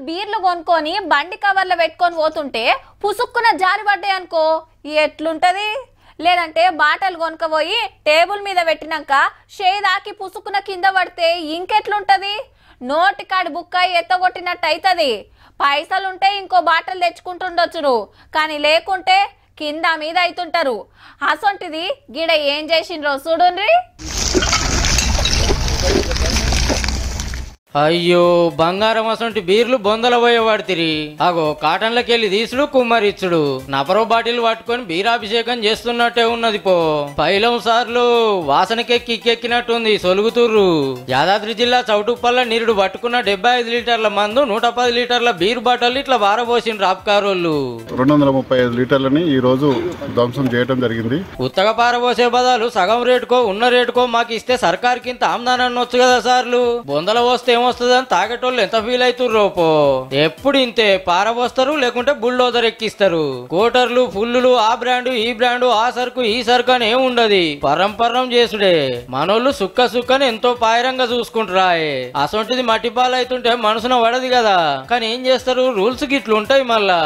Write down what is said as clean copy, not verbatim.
బీర్లు కొనుక్కొని బండి కవర్లో పెట్టుకొని పోతుంటే పుసుక్కున జారి పడ్డాయి అనుకో ఎట్లుంటది? లేదంటే బాటలు కొనుక్కపోయి టేబుల్ మీద పెట్టినాక షేదాకి పుసుక్కున కింద పడితే ఇంకెట్లుంటది? నోటికాడి బుక్కాయి ఎత్తగొట్టినట్టు అవుతుంది. పైసలుంటే ఇంకో బాటలు తెచ్చుకుంటుండొచ్చురు, కానీ లేకుంటే కింద మీద అవుతుంటారు. అసొంటిది గిడ ఏం చేసిండ్రో చూడుండ్రి. అయ్యో బంగారం అసంటి బీర్లు బొందల పోయేవాడితిరి. అగో కాటన్లకెళ్ళి తీసుడు కుమ్మరిచ్చుడు నపరో బాటిల్ పట్టుకొని బీరాభిషేకం చేస్తున్నట్టే ఉన్నది. పో పైలం సార్లు వాసనకెక్కినట్టుంది, సొలుగుతుర్రు. యాదాద్రి జిల్లా చౌటుప్పల్ల నీరుడు పట్టుకున్న 75 లీటర్ల మందు 110 లీటర్ల బీర్ బాటల్ ఇట్లా వారబోసిండ్రు ఆప్కారోళ్ళు. 235 లీటర్లని ఈ రోజు ధ్వంసం చేయడం జరిగింది. ఉత్తగా పారబోసే బదాలు సగం రేటుకో ఉన్న రేటుకో మాకు ఇస్తే సర్కార్ కింద ఆమ్దానొచ్చు కదా సార్లు. బొందల పోస్తే ఏమొస్తుందని తాగేటోళ్ళు ఎంత ఫీల్ అవుతుర్రో. పో ఎప్పుడు ఇంతే పారబోస్తారు, లేకుంటే బుల్డోజర్ ఎక్కిస్తారు. కోటర్లు ఫుల్లులు ఆ బ్రాండు ఈ బ్రాండు ఆ సరుకు ఈ సరుకు అని ఏముండది, పరం చేసుడే. మనోళ్ళు సుక్కని ఎంతో పాయరంగా చూసుకుంటారాయే. అసొంటిది మట్టిపాలైతుంటే మనసున పడది కదా. కానీ ఏం చేస్తారు, రూల్స్ గిట్లు ఉంటాయి మళ్ళా.